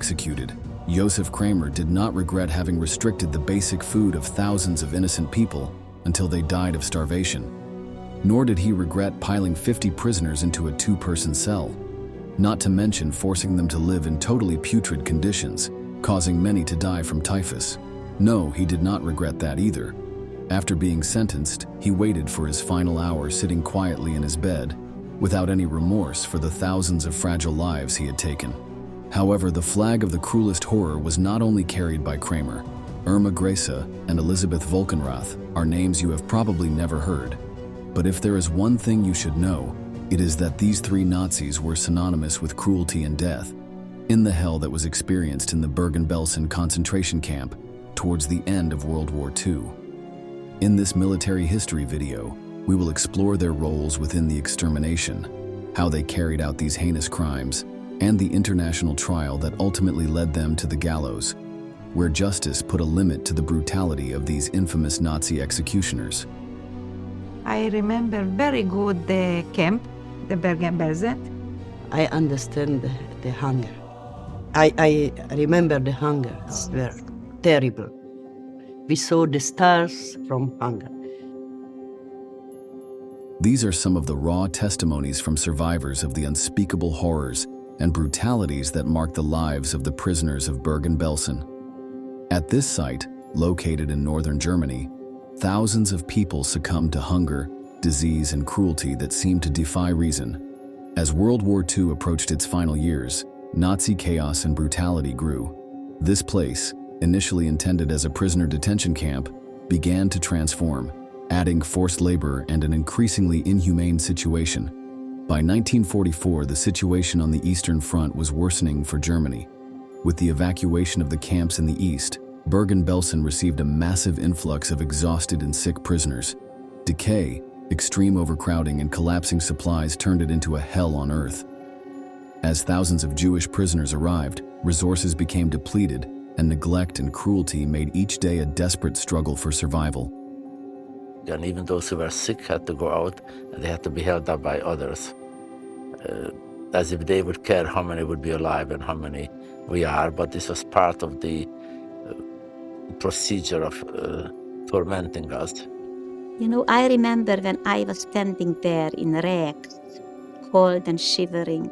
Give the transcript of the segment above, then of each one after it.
executed, Josef Kramer did not regret having restricted the basic food of thousands of innocent people until they died of starvation. Nor did he regret piling 50 prisoners into a two-person cell, not to mention forcing them to live in totally putrid conditions, causing many to die from typhus. No, he did not regret that either. After being sentenced, he waited for his final hour sitting quietly in his bed, without any remorse for the thousands of fragile lives he had taken. However, the flag of the cruelest horror was not only carried by Kramer. Irma Grese and Elisabeth Volkenrath are names you have probably never heard. But if there is one thing you should know, it is that these three Nazis were synonymous with cruelty and death in the hell that was experienced in the Bergen-Belsen concentration camp towards the end of World War II. In this military history video, we will explore their roles within the extermination, how they carried out these heinous crimes, and the international trial that ultimately led them to the gallows, where justice put a limit to the brutality of these infamous Nazi executioners. I remember very good the camp, the Bergen-Belsen. I understand the hunger. I remember the hungers were terrible. We saw the stars from hunger. These are some of the raw testimonies from survivors of the unspeakable horrors and brutalities that marked the lives of the prisoners of Bergen-Belsen. At this site, located in northern Germany, thousands of people succumbed to hunger, disease, and cruelty that seemed to defy reason. As World War II approached its final years, Nazi chaos and brutality grew. This place, initially intended as a prisoner detention camp, began to transform, adding forced labor and an increasingly inhumane situation. By 1944, the situation on the Eastern Front was worsening for Germany. With the evacuation of the camps in the east, Bergen-Belsen received a massive influx of exhausted and sick prisoners. Decay, extreme overcrowding, and collapsing supplies turned it into a hell on earth. As thousands of Jewish prisoners arrived, resources became depleted, and neglect and cruelty made each day a desperate struggle for survival. And even those who were sick had to go out, and they had to be held up by others, as if they would care how many would be alive and how many we are. But this was part of the procedure of tormenting us. You know, I remember when I was standing there in rags, cold and shivering,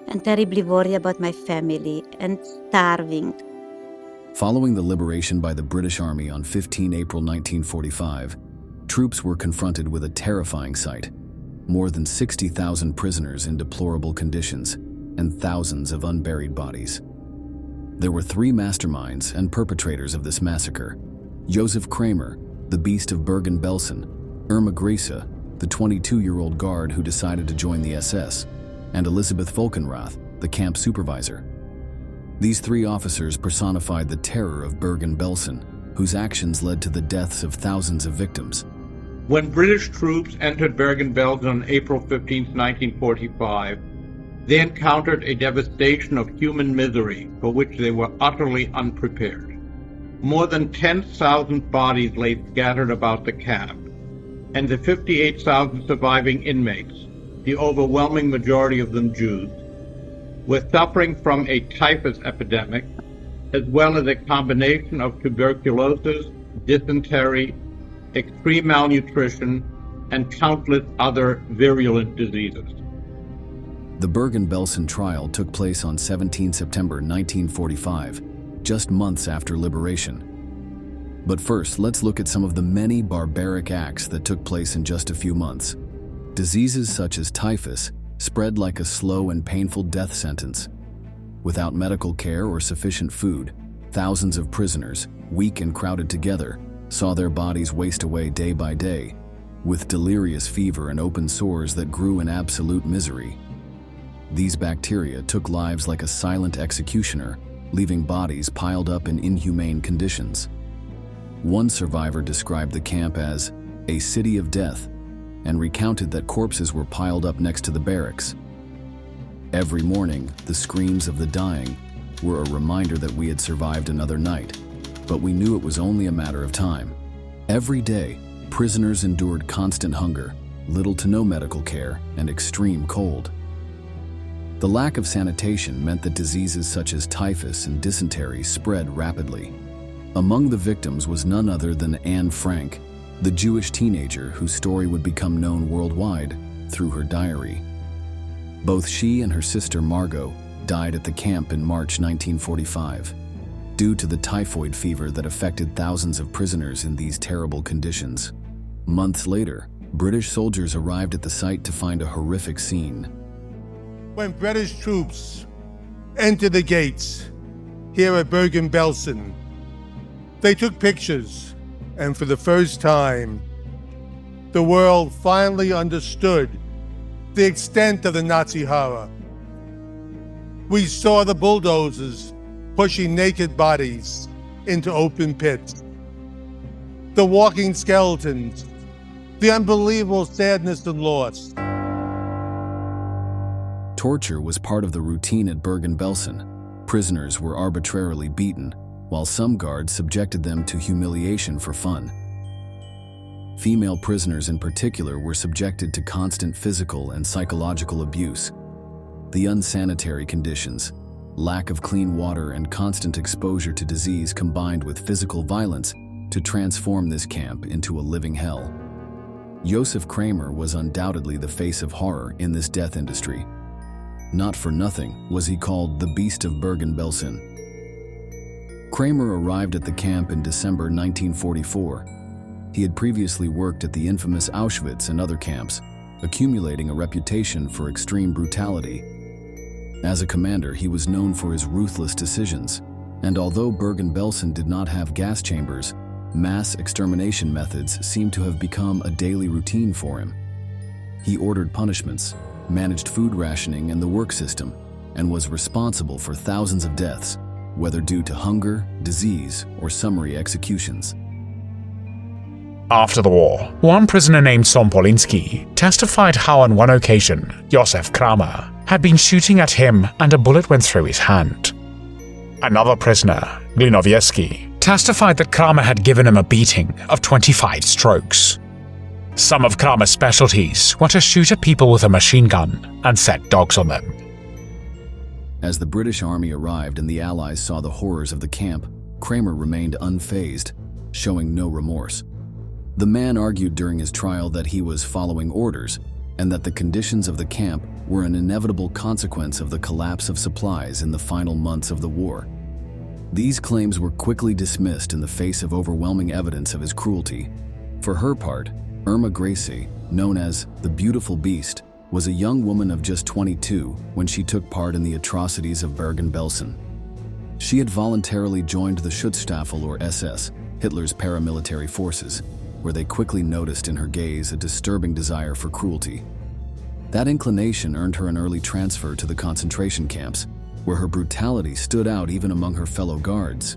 and terribly worried about my family and starving. Following the liberation by the British Army on 15 April 1945, troops were confronted with a terrifying sight. More than 60,000 prisoners in deplorable conditions and thousands of unburied bodies. There were three masterminds and perpetrators of this massacre: Josef Kramer, the Beast of Bergen-Belsen; Irma Grese, the 22-year-old guard who decided to join the SS; and Elisabeth Volkenrath, the camp supervisor. These three officers personified the terror of Bergen-Belsen, whose actions led to the deaths of thousands of victims. When British troops entered Bergen-Belsen on April 15, 1945, they encountered a devastation of human misery for which they were utterly unprepared. More than 10,000 bodies lay scattered about the camp, and the 58,000 surviving inmates, the overwhelming majority of them Jews, were suffering from a typhus epidemic, as well as a combination of tuberculosis, dysentery, extreme malnutrition, and countless other virulent diseases. The Bergen-Belsen trial took place on 17 September 1945, just months after liberation. But first, let's look at some of the many barbaric acts that took place in just a few months. Diseases such as typhus spread like a slow and painful death sentence. Without medical care or sufficient food, thousands of prisoners, weak and crowded together, saw their bodies waste away day by day, with delirious fever and open sores that grew in absolute misery. These bacteria took lives like a silent executioner, leaving bodies piled up in inhumane conditions. One survivor described the camp as a city of death, and recounted that corpses were piled up next to the barracks. Every morning, the screams of the dying were a reminder that we had survived another night, but we knew it was only a matter of time. Every day, prisoners endured constant hunger, little to no medical care, and extreme cold. The lack of sanitation meant that diseases such as typhus and dysentery spread rapidly. Among the victims was none other than Anne Frank, the Jewish teenager whose story would become known worldwide through her diary. Both she and her sister Margot died at the camp in March 1945, due to the typhoid fever that affected thousands of prisoners in these terrible conditions. Months later, British soldiers arrived at the site to find a horrific scene. When British troops entered the gates here at Bergen-Belsen, they took pictures, and for the first time, the world finally understood the extent of the Nazi horror. We saw the bulldozers pushing naked bodies into open pits, the walking skeletons, the unbelievable sadness and loss. Torture was part of the routine at Bergen-Belsen. Prisoners were arbitrarily beaten, while some guards subjected them to humiliation for fun. Female prisoners in particular were subjected to constant physical and psychological abuse. The unsanitary conditions, lack of clean water, and constant exposure to disease combined with physical violence to transform this camp into a living hell. Josef Kramer was undoubtedly the face of horror in this death industry. Not for nothing was he called the Beast of Bergen-Belsen. Kramer arrived at the camp in December 1944. He had previously worked at the infamous Auschwitz and other camps, accumulating a reputation for extreme brutality. As a commander, he was known for his ruthless decisions, and although Bergen-Belsen did not have gas chambers, mass extermination methods seemed to have become a daily routine for him. He ordered punishments, managed food rationing and the work system, and was responsible for thousands of deaths, whether due to hunger, disease, or summary executions. After the war, one prisoner named Sompolinski testified how on one occasion, Josef Kramer had been shooting at him and a bullet went through his hand. Another prisoner, Lüneburg, testified that Kramer had given him a beating of 25 strokes. Some of Kramer's specialties were to shoot at people with a machine gun and set dogs on them. As the British Army arrived and the Allies saw the horrors of the camp, Kramer remained unfazed, showing no remorse. The man argued during his trial that he was following orders and that the conditions of the camp were an inevitable consequence of the collapse of supplies in the final months of the war. These claims were quickly dismissed in the face of overwhelming evidence of his cruelty. For her part, Irma Grese, known as the Beautiful Beast, was a young woman of just 22 when she took part in the atrocities of Bergen-Belsen. She had voluntarily joined the Schutzstaffel or SS, Hitler's paramilitary forces, where they quickly noticed in her gaze a disturbing desire for cruelty. That inclination earned her an early transfer to the concentration camps, where her brutality stood out even among her fellow guards,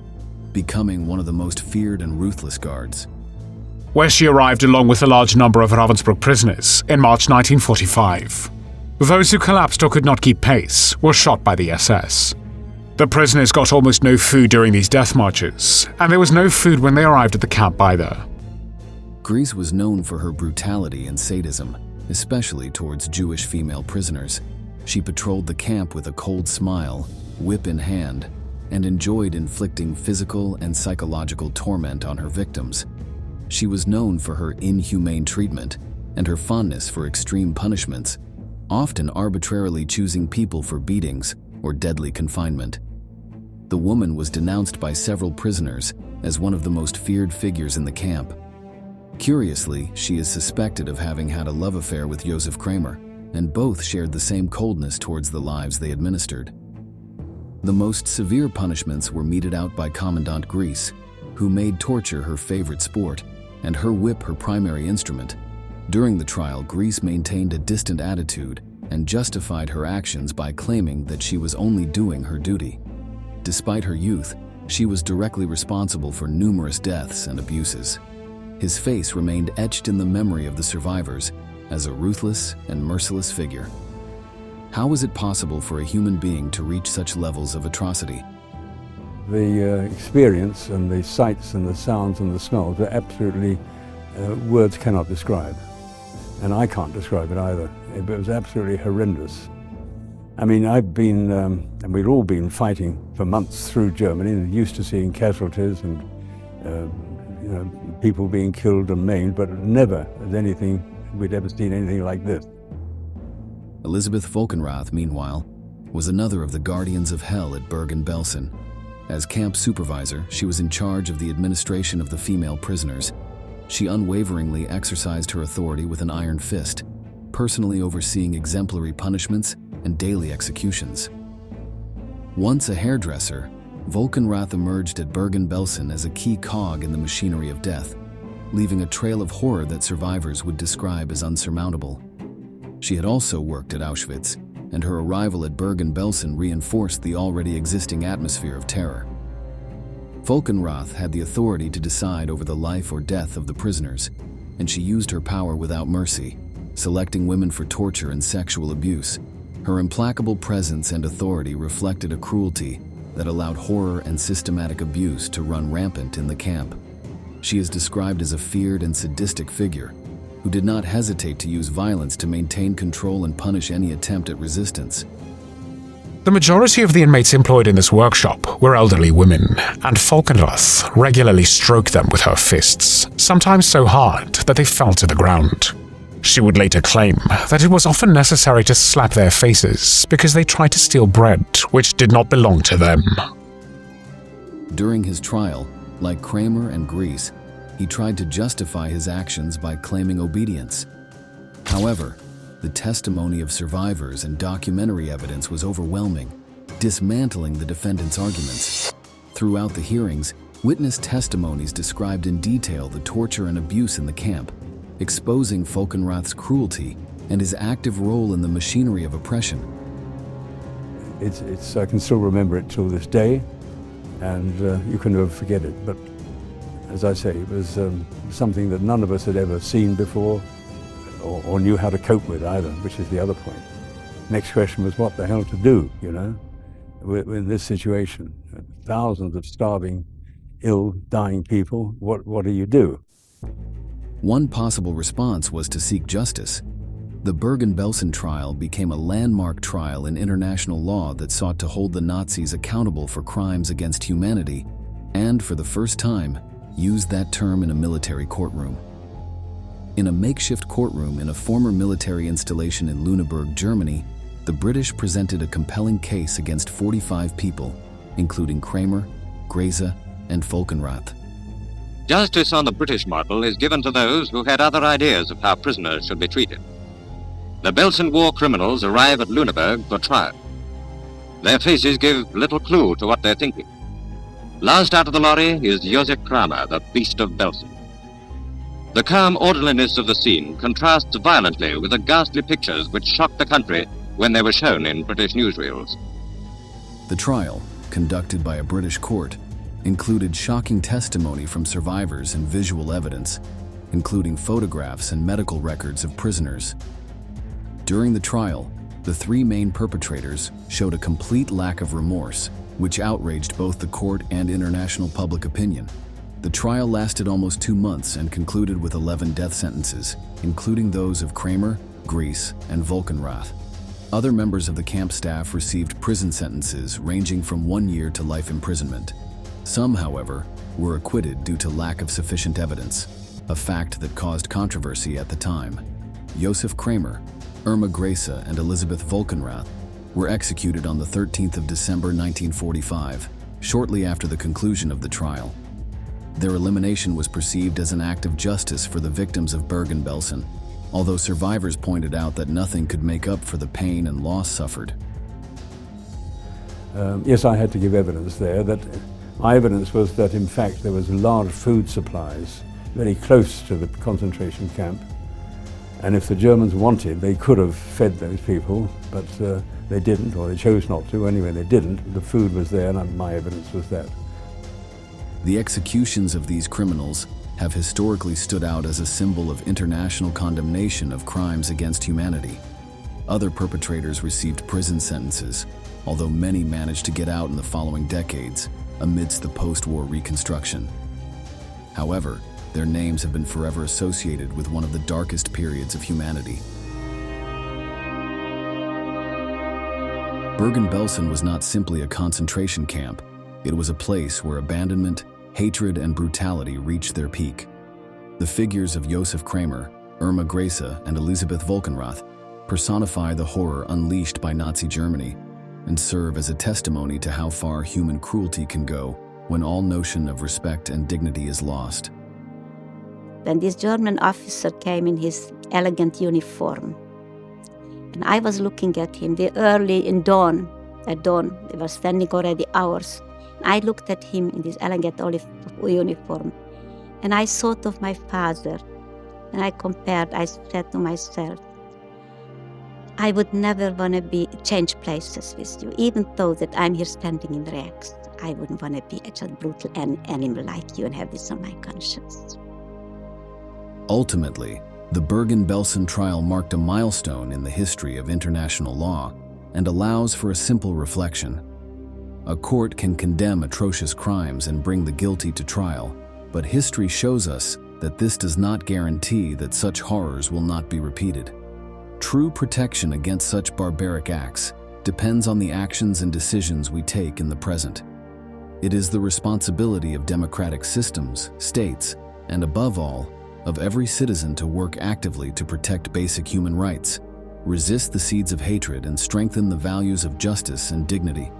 becoming one of the most feared and ruthless guards. Where she arrived along with a large number of Ravensbrück prisoners in March 1945. Those who collapsed or could not keep pace were shot by the SS. The prisoners got almost no food during these death marches, and there was no food when they arrived at the camp either. Grese was known for her brutality and sadism, especially towards Jewish female prisoners. She patrolled the camp with a cold smile, whip in hand, and enjoyed inflicting physical and psychological torment on her victims. She was known for her inhumane treatment and her fondness for extreme punishments, often arbitrarily choosing people for beatings or deadly confinement. The woman was denounced by several prisoners as one of the most feared figures in the camp. Curiously, she is suspected of having had a love affair with Josef Kramer, and both shared the same coldness towards the lives they administered. The most severe punishments were meted out by Commandant Grese, who made torture her favorite sport, and her whip her primary instrument. During the trial, Grese maintained a distant attitude and justified her actions by claiming that she was only doing her duty. Despite her youth, she was directly responsible for numerous deaths and abuses. His face remained etched in the memory of the survivors as a ruthless and merciless figure. How was it possible for a human being to reach such levels of atrocity? The experience and the sights and the sounds and the smells were absolutely, words cannot describe. And I can't describe it either. It was absolutely horrendous. I mean, I've been, and we've all been fighting for months through Germany and used to seeing casualties and you know, people being killed and maimed, but never has we'd ever seen anything like this. Elisabeth Volkenrath, meanwhile, was another of the guardians of hell at Bergen-Belsen. As camp supervisor, she was in charge of the administration of the female prisoners. She unwaveringly exercised her authority with an iron fist, personally overseeing exemplary punishments and daily executions. Once a hairdresser, Volkenrath emerged at Bergen-Belsen as a key cog in the machinery of death, leaving a trail of horror that survivors would describe as unsurmountable. She had also worked at Auschwitz, and her arrival at Bergen-Belsen reinforced the already existing atmosphere of terror. Volkenrath had the authority to decide over the life or death of the prisoners, and she used her power without mercy, selecting women for torture and sexual abuse. Her implacable presence and authority reflected a cruelty that allowed horror and systematic abuse to run rampant in the camp. She is described as a feared and sadistic figure who did not hesitate to use violence to maintain control and punish any attempt at resistance. The majority of the inmates employed in this workshop were elderly women, and Volkenrath regularly stroked them with her fists, sometimes so hard that they fell to the ground. She would later claim that it was often necessary to slap their faces because they tried to steal bread which did not belong to them. During his trial, like Kramer and Grese, he tried to justify his actions by claiming obedience. However, the testimony of survivors and documentary evidence was overwhelming, dismantling the defendant's arguments. Throughout the hearings, witness testimonies described in detail the torture and abuse in the camp, exposing Volkenrath's cruelty and his active role in the machinery of oppression. I can still remember it till this day, and you can never forget it. But as I say, it was something that none of us had ever seen before or knew how to cope with either, which is the other point. Next question was what the hell to do, you know, with this situation. Thousands of starving, ill, dying people, what do you do? One possible response was to seek justice. The Bergen-Belsen trial became a landmark trial in international law that sought to hold the Nazis accountable for crimes against humanity, and for the first time, used that term in a military courtroom. In a makeshift courtroom in a former military installation in Lüneburg, Germany, the British presented a compelling case against 45 people, including Kramer, Grese, and Volkenrath. Justice on the British model is given to those who had other ideas of how prisoners should be treated. The Belsen war criminals arrive at Lüneburg for trial. Their faces give little clue to what they're thinking. Last out of the lorry is Josef Kramer, the beast of Belsen. The calm orderliness of the scene contrasts violently with the ghastly pictures which shocked the country when they were shown in British newsreels. The trial, conducted by a British court, included shocking testimony from survivors and visual evidence, including photographs and medical records of prisoners. During the trial, the three main perpetrators showed a complete lack of remorse, which outraged both the court and international public opinion. The trial lasted almost 2 months and concluded with 11 death sentences, including those of Kramer, Grese, and Volkenrath. Other members of the camp staff received prison sentences ranging from 1 year to life imprisonment. Some, however, were acquitted due to lack of sufficient evidence, a fact that caused controversy at the time. Josef Kramer, Irma Grese, and Elisabeth Volkenrath were executed on the 13th of December 1945, shortly after the conclusion of the trial. Their elimination was perceived as an act of justice for the victims of Bergen-Belsen, although survivors pointed out that nothing could make up for the pain and loss suffered. Yes, I had to give evidence there. My evidence was that, in fact, there was large food supplies very close to the concentration camp, and if the Germans wanted, they could have fed those people, but they didn't, or they chose not to. Anyway, they didn't. The food was there, and my evidence was that. The executions of these criminals have historically stood out as a symbol of international condemnation of crimes against humanity. Other perpetrators received prison sentences, although many managed to get out in the following decades amidst the post-war reconstruction. However, their names have been forever associated with one of the darkest periods of humanity. Bergen-Belsen was not simply a concentration camp. It was a place where abandonment, hatred, and brutality reached their peak. The figures of Josef Kramer, Irma Grese, and Elisabeth Volkenrath personify the horror unleashed by Nazi Germany and serve as a testimony to how far human cruelty can go when all notion of respect and dignity is lost. When this German officer came in his elegant uniform, and I was looking at him early in dawn, at dawn, they were standing already hours. I looked at him in this elegant olive uniform, and I thought of my father, and I said to myself, I would never want to change places with you, even though that I'm here standing in rags. I wouldn't want to be a just brutal animal like you and have this on my conscience. Ultimately, the Bergen-Belsen trial marked a milestone in the history of international law and allows for a simple reflection. A court can condemn atrocious crimes and bring the guilty to trial, but history shows us that this does not guarantee that such horrors will not be repeated. True protection against such barbaric acts depends on the actions and decisions we take in the present. It is the responsibility of democratic systems, states, and above all, of every citizen to work actively to protect basic human rights, resist the seeds of hatred, and strengthen the values of justice and dignity.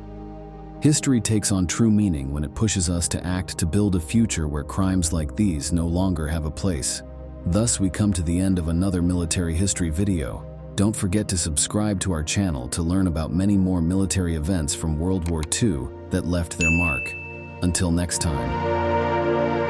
History takes on true meaning when it pushes us to act to build a future where crimes like these no longer have a place. Thus, we come to the end of another military history video. Don't forget to subscribe to our channel to learn about many more military events from World War II that left their mark. Until next time.